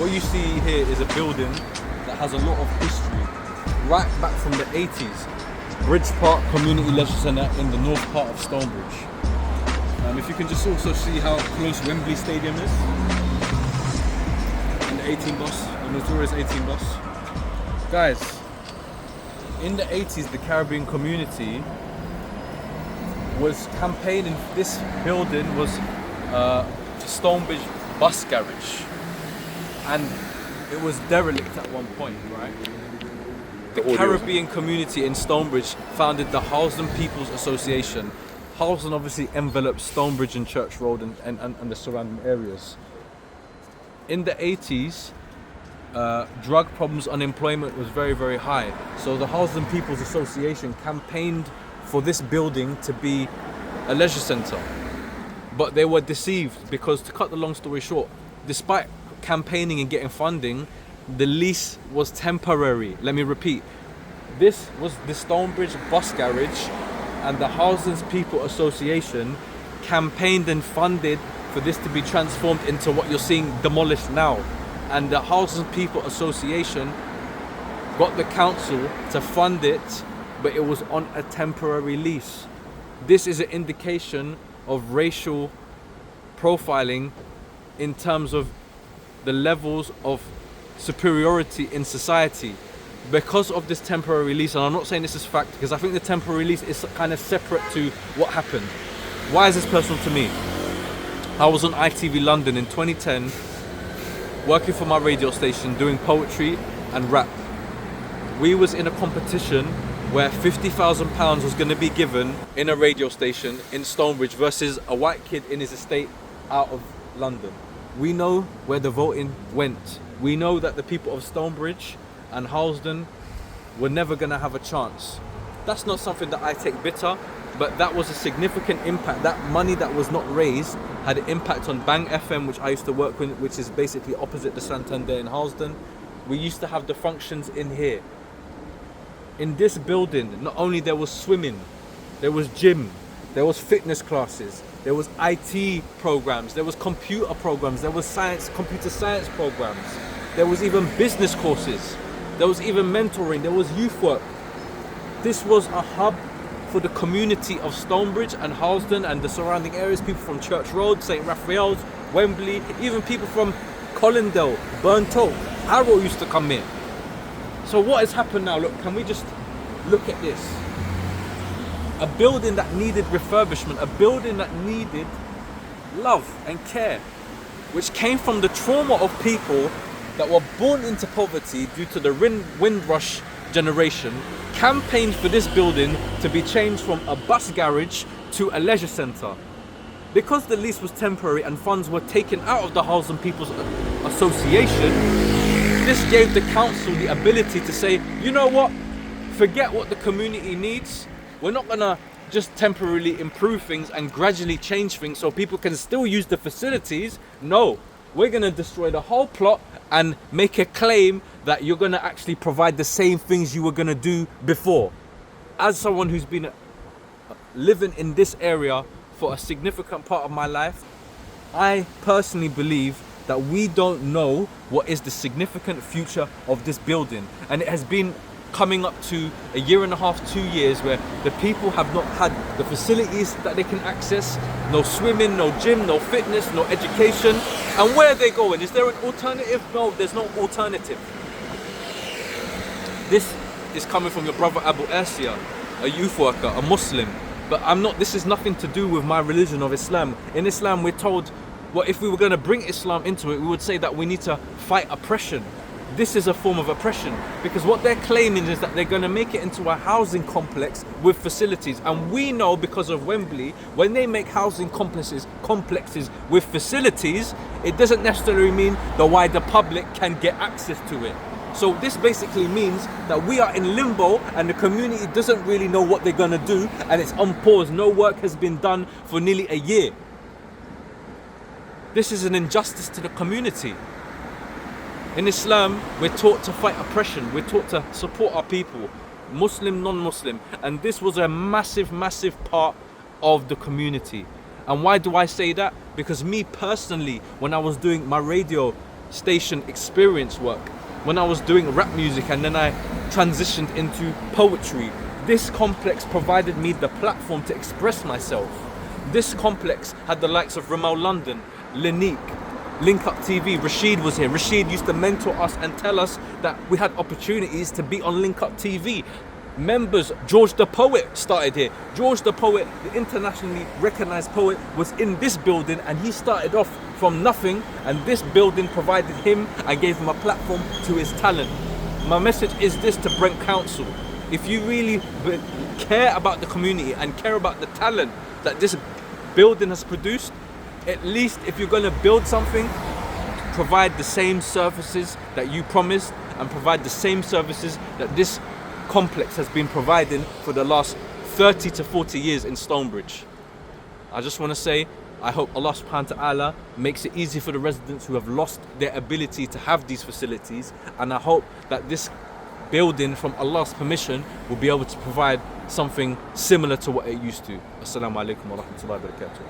What you see here is a building that has a lot of history, right back from the 80s. Bridge Park Community Leisure Centre in the north part of Stonebridge. If you can just also see how close Wembley Stadium is, and the 18 bus, the notorious 18 bus. Guys, in the 80s, the Caribbean community was campaigning. This building was Stonebridge bus garage, and it was derelict at one point, right? The Caribbean community in Stonebridge founded the Harlesden People's Association. Harlesden obviously enveloped Stonebridge and Church Road and the surrounding areas. In the 80s, drug problems, unemployment was very, very high. So the Harlesden People's Association campaigned for this building to be a leisure centre. But they were deceived because, to cut the long story short, despite campaigning and getting funding, the lease was temporary. Let me repeat. This was the Stonebridge bus garage, and the Harlesden People Association campaigned and funded for this to be transformed into what you're seeing demolished now. And the Harlesden People Association got the council to fund it, but it was on a temporary lease. This is an indication of racial profiling in terms of the levels of superiority in society. Because of this temporary lease, and I'm not saying this is fact, because I think the temporary lease is kind of separate to what happened. Why is this personal to me? I was on ITV London in 2010, working for my radio station, doing poetry and rap. We was in a competition where £50,000 was going to be given in a radio station in Stonebridge versus a white kid in his estate out of London. We know where the voting went. We know that the people of Stonebridge and Harlesden were never going to have a chance. That's not something that I take bitter, but that was a significant impact. That money that was not raised had an impact on Bang FM, which I used to work with, which is basically opposite the Santander in Harlesden. We used to have the functions in here. In this building, not only there was swimming, there was gym, there was fitness classes, there was IT programs, there was computer programs, there was computer science programs, there was even business courses, there was even mentoring, there was youth work. This was a hub for the community of Stonebridge and Harlesden and the surrounding areas, people from Church Road, St. Raphael's, Wembley, even people from Colindale, Burnt Oak, Harrow used to come here. So what has happened now? Look, can we just look at this? A building that needed refurbishment, a building that needed love and care, which came from the trauma of people that were born into poverty due to the Windrush generation, campaigned for this building to be changed from a bus garage to a leisure centre. Because the lease was temporary and funds were taken out of the Harlesden People's Association, this gave the council the ability to say, you know what, forget what the community needs. We're not gonna just temporarily improve things and gradually change things so people can still use the facilities. No, we're gonna destroy the whole plot and make a claim that you're gonna actually provide the same things you were gonna do before. As someone who's been living in this area for a significant part of my life, I personally believe that we don't know what is the significant future of this building. And it has been coming up to a year and a half, 2 years, where the people have not had the facilities that they can access. No swimming, no gym, no fitness, no education. And where are they going? Is there an alternative? No, there's no alternative. This is coming from your brother Abu Asiya, a youth worker, a Muslim. But this is nothing to do with my religion of Islam. In Islam, we're told, well, if we were going to bring Islam into it, we would say that we need to fight oppression. This is a form of oppression, because what they're claiming is that they're going to make it into a housing complex with facilities. And we know, because of Wembley, when they make housing complexes with facilities, it doesn't necessarily mean the wider public can get access to it. So this basically means that we are in limbo and the community doesn't really know what they're going to do, and it's on pause. No work has been done for nearly a year. This is an injustice to the community. In Islam, we're taught to fight oppression. We're taught to support our people, Muslim, non-Muslim. And this was a massive, massive part of the community. And why do I say that? Because me personally, when I was doing my radio station experience work. When I was doing rap music and then I transitioned into poetry, this complex provided me the platform to express myself. This complex had the likes of Remote London, Linique, Link Up TV. Rashid was here. Rashid used to mentor us and tell us that we had opportunities to be on Link Up TV. Members, George the Poet started here. George the Poet, the internationally recognized poet, was in this building, and he started off from nothing, and this building provided him and gave him a platform to his talent. My message is this to Brent Council: if you really care about the community and care about the talent that this building has produced, at least if you're going to build something, provide the same services that you promised, and provide the same services that this complex has been providing for the last 30 to 40 years in Stonebridge. I just want to say, I hope Allah subhanahu wa ta'ala makes it easy for the residents who have lost their ability to have these facilities, and I hope that this building, from Allah's permission, will be able to provide something similar to what it used to. Assalamu alaikum wa rahmatullahi wa barakatuh.